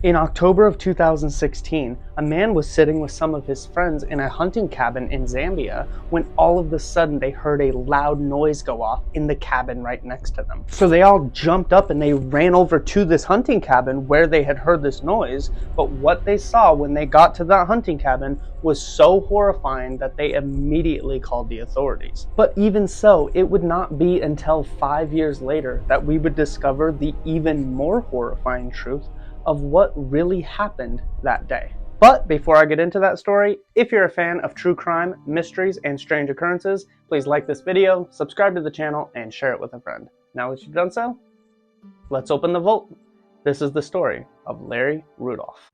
In October of 2016, a man was sitting with some of his friends in a hunting cabin in Zambia when all of a sudden they heard a loud noise go off in the cabin right next to them. So they all jumped up and they ran over to this hunting cabin where they had heard this noise, but what they saw when they got to that hunting cabin was so horrifying that they immediately called the authorities. But even so, it would not be until 5 years later that we would discover the even more horrifying truth of what really happened that day. But before I get into that story, if you're a fan of true crime, mysteries, and strange occurrences, please like this video, subscribe to the channel, and share it with a friend. Now that you've done so, let's open the vault. This is the story of Larry Rudolph.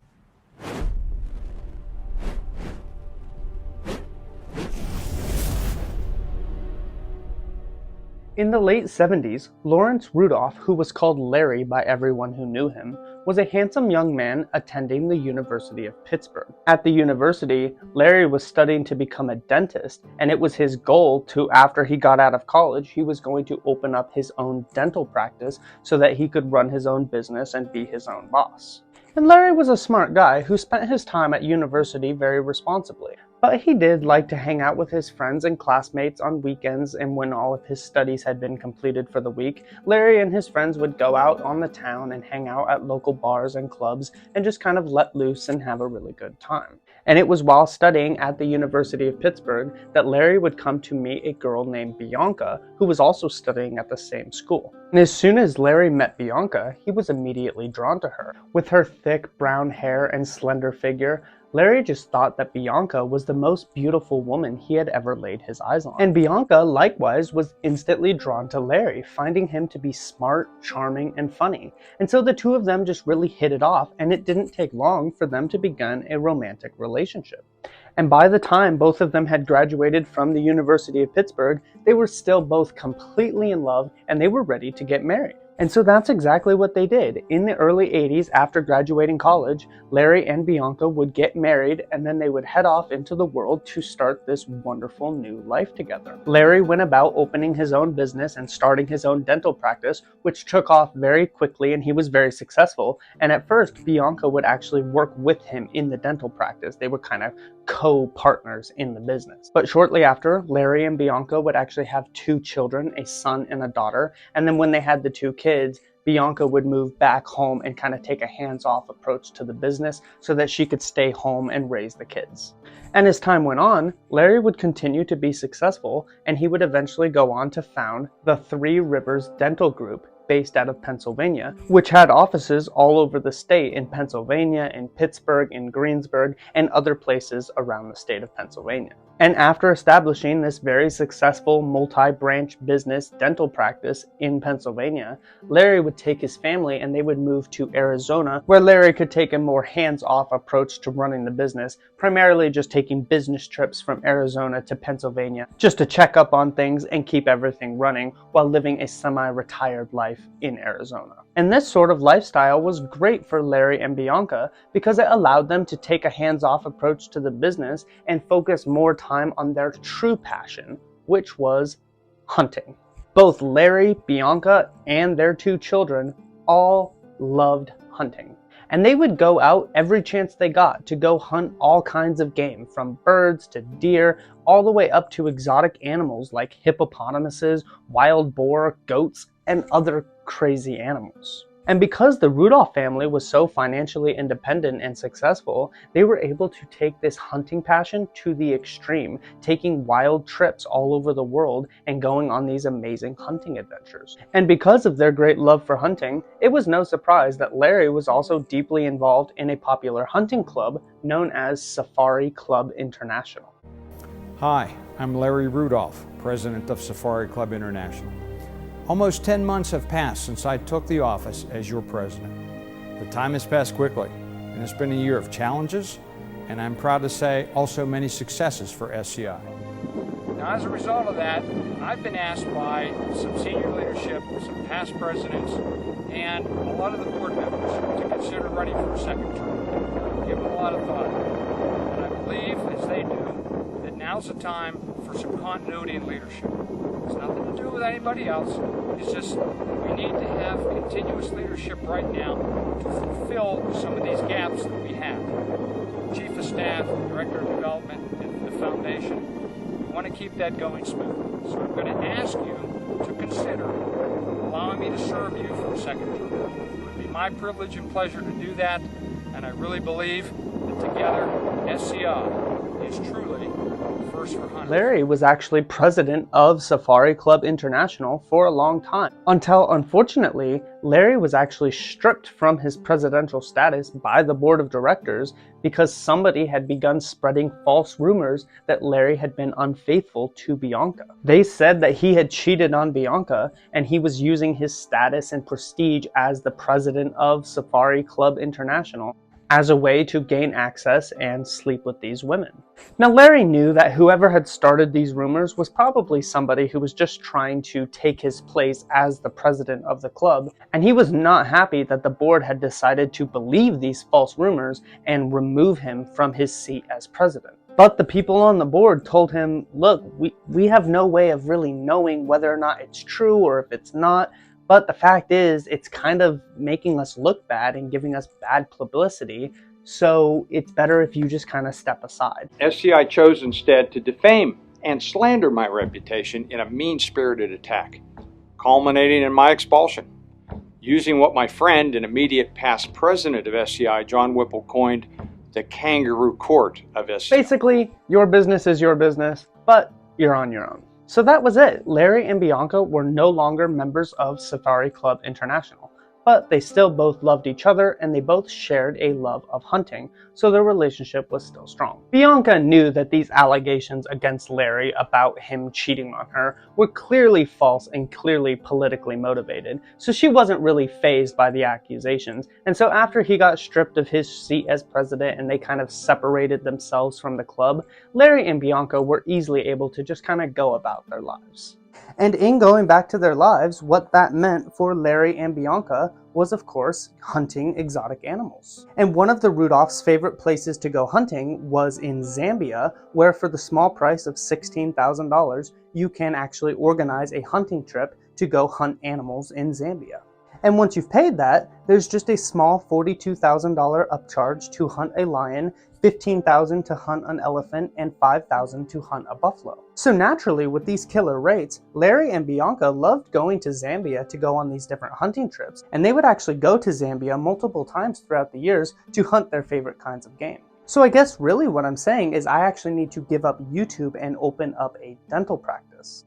In the late 70s, Lawrence Rudolph, who was called Larry by everyone who knew him, was a handsome young man attending the University of Pittsburgh. At the university, Larry was studying to become a dentist, and it was his goal to, after he got out of college, he was going to open up his own dental practice so that he could run his own business and be his own boss. And Larry was a smart guy who spent his time at university very responsibly. But he did like to hang out with his friends and classmates on weekends, and when all of his studies had been completed for the week, Larry and his friends would go out on the town and hang out at local bars and clubs and just kind of let loose and have a really good time. And it was while studying at the University of Pittsburgh that Larry would come to meet a girl named Bianca, who was also studying at the same school. And as soon as Larry met Bianca, he was immediately drawn to her. With her thick brown hair and slender figure, Larry just thought that Bianca was the most beautiful woman he had ever laid his eyes on. And Bianca, likewise, was instantly drawn to Larry, finding him to be smart, charming, and funny. And so the two of them just really hit it off, and it didn't take long for them to begin a romantic relationship. And by the time both of them had graduated from the University of Pittsburgh, they were still both completely in love, and they were ready to get married. And so that's exactly what they did. In the early 80s, after graduating college, Larry and Bianca would get married, and then they would head off into the world to start this wonderful new life together. Larry went about opening his own business and starting his own dental practice, which took off very quickly, and he was very successful. And at first, Bianca would actually work with him in the dental practice. They were kind of co-partners in the business. But shortly after, Larry and Bianca would actually have 2 children, a son and a daughter. And then when they had the 2 kids, Bianca would move back home and kind of take a hands-off approach to the business so that she could stay home and raise the kids. And as time went on, Larry would continue to be successful, and he would eventually go on to found the Three Rivers Dental Group, based out of Pennsylvania, which had offices all over the state in Pennsylvania, in Pittsburgh, in Greensburg, and other places around the state of Pennsylvania. And after establishing this very successful multi-branch business dental practice in Pennsylvania, Larry would take his family and they would move to Arizona, where Larry could take a more hands-off approach to running the business, primarily just taking business trips from Arizona to Pennsylvania, just to check up on things and keep everything running while living a semi-retired life in Arizona. And this sort of lifestyle was great for Larry and Bianca because it allowed them to take a hands-off approach to the business and focus more time on their true passion, which was hunting. Both Larry, Bianca, and their 2 children all loved hunting. And they would go out every chance they got to go hunt all kinds of game, from birds to deer, all the way up to exotic animals like hippopotamuses, wild boar, goats, and other crazy animals. And because the Rudolph family was so financially independent and successful, they were able to take this hunting passion to the extreme, taking wild trips all over the world and going on these amazing hunting adventures. And because of their great love for hunting, it was no surprise that Larry was also deeply involved in a popular hunting club known as Safari Club International. Hi, I'm Larry Rudolph, president of Safari Club International. Almost 10 months have passed since I took the office as your president. The time has passed quickly, and it's been a year of challenges, and I'm proud to say also many successes for SCI. Now, as a result of that, I've been asked by some senior leadership, some past presidents, and a lot of the board members to consider running for a second term. Give it a lot of thought. And I believe, as they do, that now's the time for some continuity in leadership. It's nothing to do with anybody else. It's just we need to have continuous leadership right now to fulfill some of these gaps that we have. Chief of Staff, Director of Development at the Foundation, we want to keep that going smoothly. So I'm going to ask you to consider allowing me to serve you for a second term. It would be my privilege and pleasure to do that, and I really believe that together, SCI is truly a first for hunters. Larry was actually president of Safari Club International for a long time, until unfortunately, Larry was actually stripped from his presidential status by the board of directors because somebody had begun spreading false rumors that Larry had been unfaithful to Bianca. They said that he had cheated on Bianca and he was using his status and prestige as the president of Safari Club International as a way to gain access and sleep with these women. Now, Larry knew that whoever had started these rumors was probably somebody who was just trying to take his place as the president of the club, and he was not happy that the board had decided to believe these false rumors and remove him from his seat as president. But the people on the board told him, look, we have no way of really knowing whether or not it's true or if it's not. But the fact is, it's kind of making us look bad and giving us bad publicity, so it's better if you just kind of step aside. SCI chose instead to defame and slander my reputation in a mean-spirited attack, culminating in my expulsion, using what my friend and immediate past president of SCI, John Whipple, coined the kangaroo court of SCI. Basically, your business is your business, but you're on your own. So that was it. Larry and Bianca were no longer members of Safari Club International, but they still both loved each other and they both shared a love of hunting, so their relationship was still strong. Bianca knew that these allegations against Larry about him cheating on her were clearly false and clearly politically motivated, so she wasn't really fazed by the accusations, and so after he got stripped of his seat as president and they kind of separated themselves from the club, Larry and Bianca were easily able to just kind of go about their lives. And in going back to their lives, what that meant for Larry and Bianca was, of course, hunting exotic animals. And one of the Rudolphs' favorite places to go hunting was in Zambia, where for the small price of $16,000, you can actually organize a hunting trip to go hunt animals in Zambia. And once you've paid that, there's just a small $42,000 upcharge to hunt a lion, $15,000 to hunt an elephant, and $5,000 to hunt a buffalo. So naturally, with these killer rates, Larry and Bianca loved going to Zambia to go on these different hunting trips, and they would actually go to Zambia multiple times throughout the years to hunt their favorite kinds of game. So I guess really what I'm saying is I actually need to give up YouTube and open up a dental practice.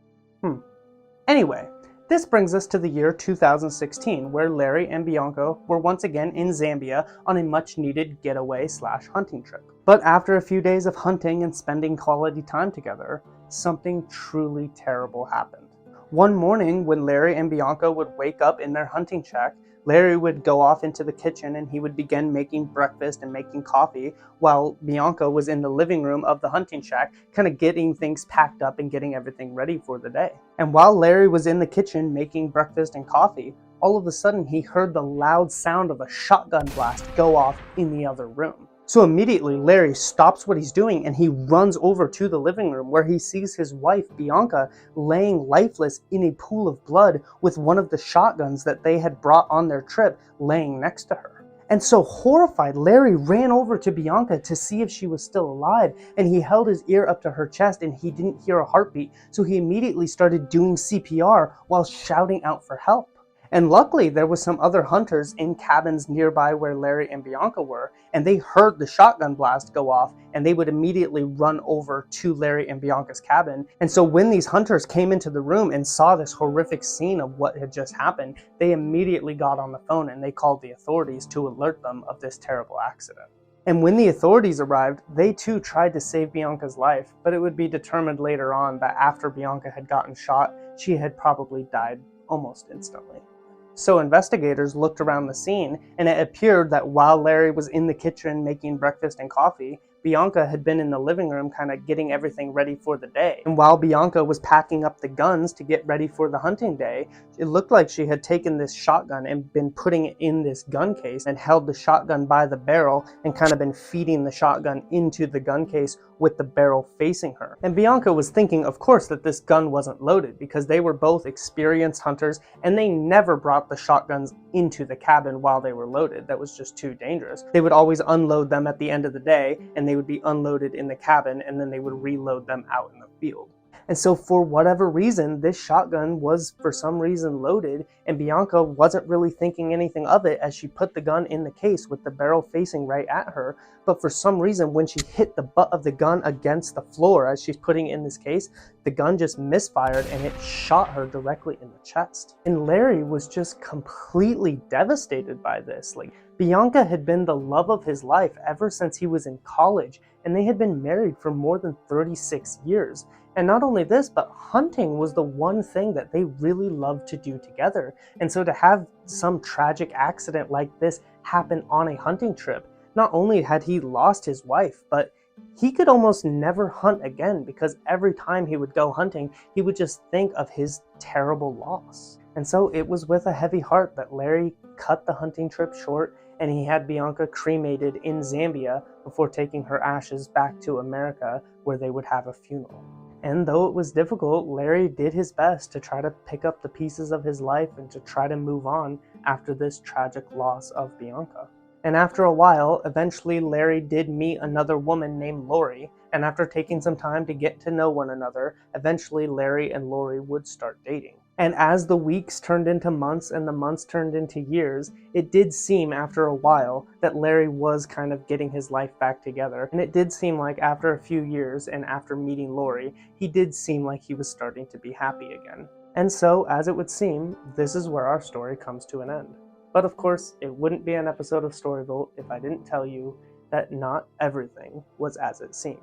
Anyway, this brings us to the year 2016, where Larry and Bianca were once again in Zambia on a much-needed getaway/hunting trip. But after a few days of hunting and spending quality time together, something truly terrible happened. One morning, when Larry and Bianca would wake up in their hunting shack, Larry would go off into the kitchen and he would begin making breakfast and making coffee while Bianca was in the living room of the hunting shack, kind of getting things packed up and getting everything ready for the day. And while Larry was in the kitchen making breakfast and coffee, all of a sudden he heard the loud sound of a shotgun blast go off in the other room. So immediately Larry stops what he's doing and he runs over to the living room where he sees his wife Bianca laying lifeless in a pool of blood with one of the shotguns that they had brought on their trip laying next to her. And so horrified, Larry ran over to Bianca to see if she was still alive, and he held his ear up to her chest and he didn't hear a heartbeat, so he immediately started doing CPR while shouting out for help. And luckily, there was some other hunters in cabins nearby where Larry and Bianca were, and they heard the shotgun blast go off, and they would immediately run over to Larry and Bianca's cabin. And so when these hunters came into the room and saw this horrific scene of what had just happened, they immediately got on the phone and they called the authorities to alert them of this terrible accident. And when the authorities arrived, they too tried to save Bianca's life, but it would be determined later on that after Bianca had gotten shot, she had probably died almost instantly. So investigators looked around the scene, and it appeared that while Larry was in the kitchen making breakfast and coffee, Bianca had been in the living room kind of getting everything ready for the day. And while Bianca was packing up the guns to get ready for the hunting day, it looked like she had taken this shotgun and been putting it in this gun case and held the shotgun by the barrel and kind of been feeding the shotgun into the gun case with the barrel facing her. And Bianca was thinking, of course, that this gun wasn't loaded because they were both experienced hunters and they never brought the shotguns into the cabin while they were loaded. That was just too dangerous. They would always unload them at the end of the day and they would be unloaded in the cabin and then they would reload them out in the field. And so for whatever reason, this shotgun was for some reason loaded, and Bianca wasn't really thinking anything of it as she put the gun in the case with the barrel facing right at her. But for some reason, when she hit the butt of the gun against the floor as she's putting it in this case, the gun just misfired and it shot her directly in the chest. And Larry was just completely devastated by this. Bianca had been the love of his life ever since he was in college, and they had been married for more than 36 years. And not only this, but hunting was the one thing that they really loved to do together. And so to have some tragic accident like this happen on a hunting trip, not only had he lost his wife, but he could almost never hunt again because every time he would go hunting, he would just think of his terrible loss. And so it was with a heavy heart that Larry cut the hunting trip short and he had Bianca cremated in Zambia before taking her ashes back to America where they would have a funeral. And though it was difficult, Larry did his best to try to pick up the pieces of his life and to try to move on after this tragic loss of Bianca. And after a while, eventually Larry did meet another woman named Lori, and after taking some time to get to know one another, eventually Larry and Lori would start dating. And as the weeks turned into months and the months turned into years, it did seem after a while that Larry was kind of getting his life back together. And it did seem like after a few years and after meeting Lori, he did seem like he was starting to be happy again. And so, as it would seem, this is where our story comes to an end. But of course, it wouldn't be an episode of Storyvolt if I didn't tell you that not everything was as it seemed.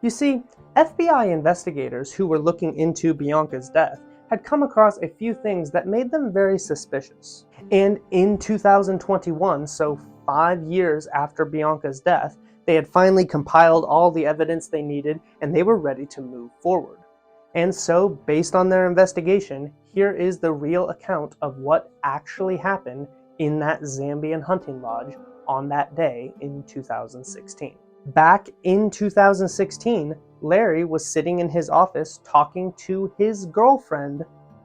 You see, FBI investigators who were looking into Bianca's death had come across a few things that made them very suspicious. And in 2021, so 5 years after Bianca's death, they had finally compiled all the evidence they needed and they were ready to move forward. And so, based on their investigation, here is the real account of what actually happened in that Zambian hunting lodge on that day in 2016. Back in 2016, Larry was sitting in his office talking to his girlfriend,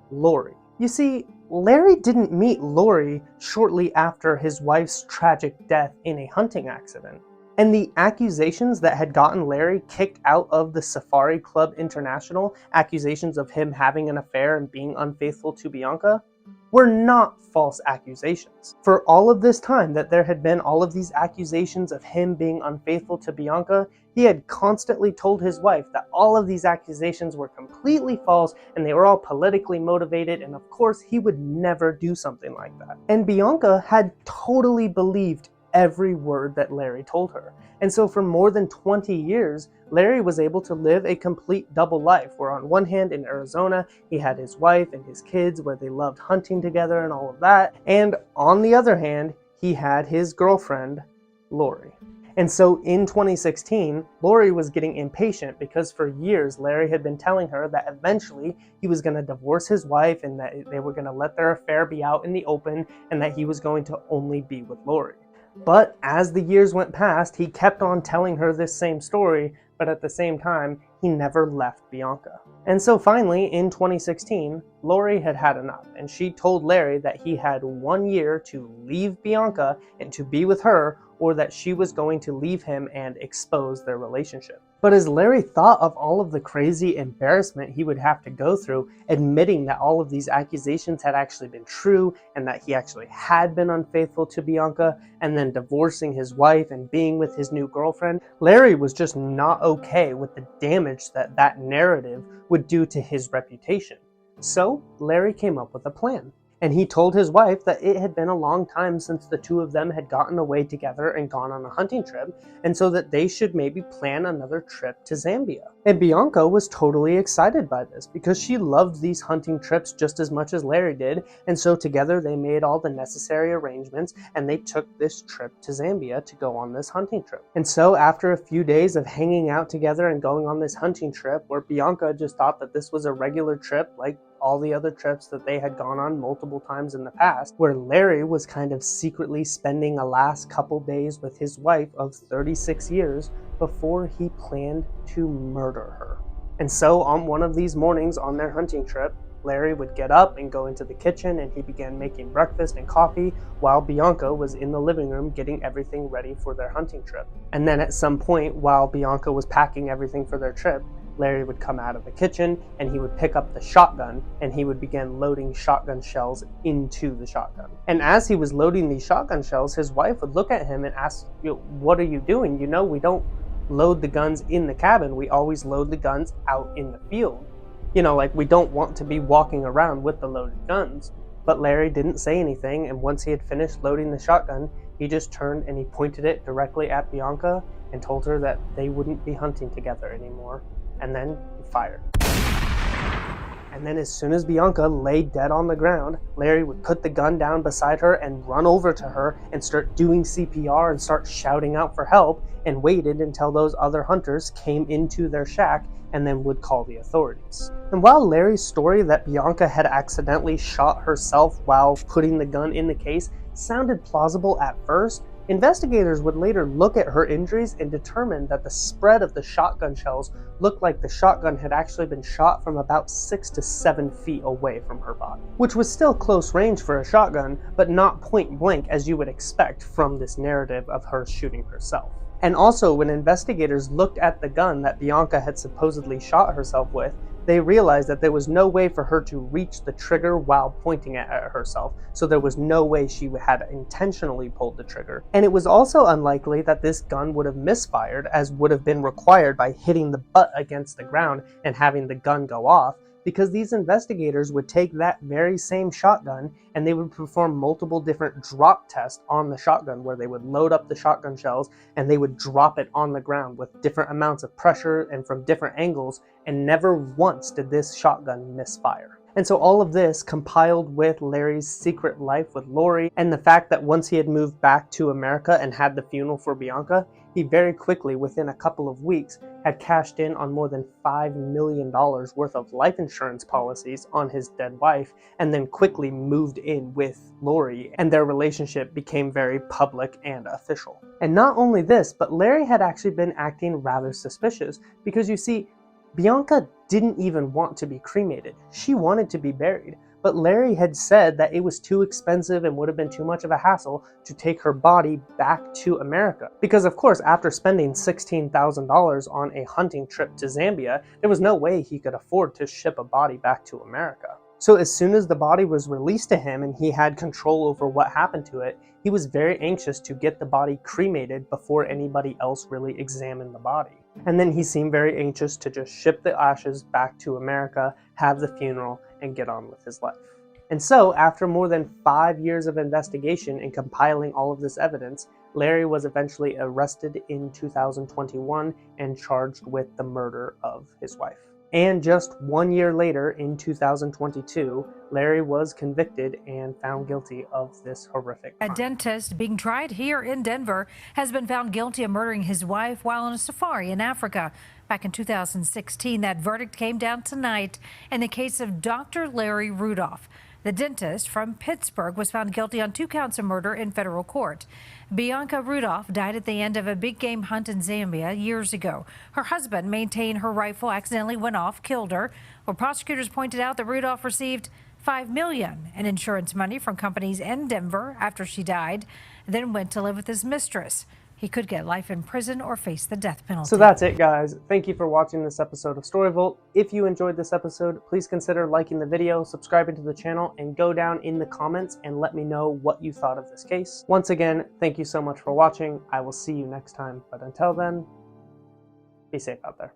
Lori. You see, Larry didn't meet Lori shortly after his wife's tragic death in a hunting accident. And the accusations that had gotten Larry kicked out of the Safari Club International, accusations of him having an affair and being unfaithful to Bianca, were not false accusations. For all of this time that there had been all of these accusations of him being unfaithful to Bianca, he had constantly told his wife that all of these accusations were completely false and they were all politically motivated, and of course he would never do something like that. And Bianca had totally believed every word that Larry told her. And so for more than 20 years, Larry was able to live a complete double life, where on one hand in Arizona, he had his wife and his kids where they loved hunting together and all of that. And on the other hand, he had his girlfriend, Lori. And so in 2016, Lori was getting impatient because for years Larry had been telling her that eventually he was going to divorce his wife and that they were going to let their affair be out in the open and that he was going to only be with Lori. But as the years went past, he kept on telling her this same story, but at the same time, he never left Bianca. And so finally, in 2016, Lori had had enough, and she told Larry that he had 1 year to leave Bianca and to be with her, or that she was going to leave him and expose their relationship. But as Larry thought of all of the crazy embarrassment he would have to go through, admitting that all of these accusations had actually been true and that he actually had been unfaithful to Bianca, and then divorcing his wife and being with his new girlfriend, Larry was just not okay with the damage that that narrative would do to his reputation. So Larry came up with a plan. And he told his wife that it had been a long time since the two of them had gotten away together and gone on a hunting trip, and so that they should maybe plan another trip to Zambia. And Bianca was totally excited by this because she loved these hunting trips just as much as Larry did, and so together they made all the necessary arrangements and they took this trip to Zambia to go on this hunting trip. And so after a few days of hanging out together and going on this hunting trip, where Bianca just thought that this was a regular trip like all the other trips that they had gone on multiple times in the past, where Larry was kind of secretly spending a last couple days with his wife of 36 years before he planned to murder her. And so on one of these mornings on their hunting trip, Larry would get up and go into the kitchen and he began making breakfast and coffee while Bianca was in the living room getting everything ready for their hunting trip. And then at some point, while Bianca was packing everything for their trip, Larry would come out of the kitchen and he would pick up the shotgun and he would begin loading shotgun shells into the shotgun. And as he was loading these shotgun shells, his wife would look at him and ask, "What are you doing? You know, we don't load the guns in the cabin. We always load the guns out in the field. You know, like we don't want to be walking around with the loaded guns." But Larry didn't say anything, and once he had finished loading the shotgun, he just turned and he pointed it directly at Bianca and told her that they wouldn't be hunting together anymore. And then he fired. And then as soon as Bianca lay dead on the ground, Larry would put the gun down beside her and run over to her and start doing CPR and start shouting out for help, and waited until those other hunters came into their shack and then would call the authorities. And while Larry's story that Bianca had accidentally shot herself while putting the gun in the case sounded plausible at first, investigators would later look at her injuries and determine that the spread of the shotgun shells looked like the shotgun had actually been shot from about 6 to 7 feet away from her body, which was still close range for a shotgun, but not point blank as you would expect from this narrative of her shooting herself. And also, when investigators looked at the gun that Bianca had supposedly shot herself with, they realized that there was no way for her to reach the trigger while pointing it at herself, so there was no way she had intentionally pulled the trigger. And it was also unlikely that this gun would have misfired, as would have been required by hitting the butt against the ground and having the gun go off, because these investigators would take that very same shotgun and they would perform multiple different drop tests on the shotgun, where they would load up the shotgun shells and they would drop it on the ground with different amounts of pressure and from different angles, and never once did this shotgun misfire. And so all of this, compiled with Larry's secret life with Lori and the fact that once he had moved back to America and had the funeral for Bianca, he very quickly, within a couple of weeks, had cashed in on more than $5 million worth of life insurance policies on his dead wife, and then quickly moved in with Lori, and their relationship became very public and official. And not only this, but Larry had actually been acting rather suspicious, because you see, Bianca didn't even want to be cremated. She wanted to be buried, but Larry had said that it was too expensive and would have been too much of a hassle to take her body back to America. Because of course, after spending $16,000 on a hunting trip to Zambia, there was no way he could afford to ship a body back to America. So as soon as the body was released to him and he had control over what happened to it, he was very anxious to get the body cremated before anybody else really examined the body. And then he seemed very anxious to just ship the ashes back to America, have the funeral, and get on with his life. And so, after more than 5 years of investigation and compiling all of this evidence, Larry was eventually arrested in 2021 and charged with the murder of his wife. And just 1 year later, in 2022, Larry was convicted and found guilty of this horrific crime. A dentist being tried here in Denver has been found guilty of murdering his wife while on a safari in Africa. Back in 2016, that verdict came down tonight in the case of Dr. Larry Rudolph. The dentist from Pittsburgh was found guilty on 2 counts of murder in federal court. Bianca Rudolph died at the end of a big game hunt in Zambia years ago. Her husband maintained her rifle accidentally went off, killed her. Well, prosecutors pointed out that Rudolph received $5 million in insurance money from companies in Denver after she died, then went to live with his mistress. He could get life in prison or face the death penalty. So that's it, guys. Thank you for watching this episode of Storyvolt. If you enjoyed this episode, please consider liking the video, subscribing to the channel, and go down in the comments and let me know what you thought of this case. Once again, thank you so much for watching. I will see you next time, but until then, be safe out there.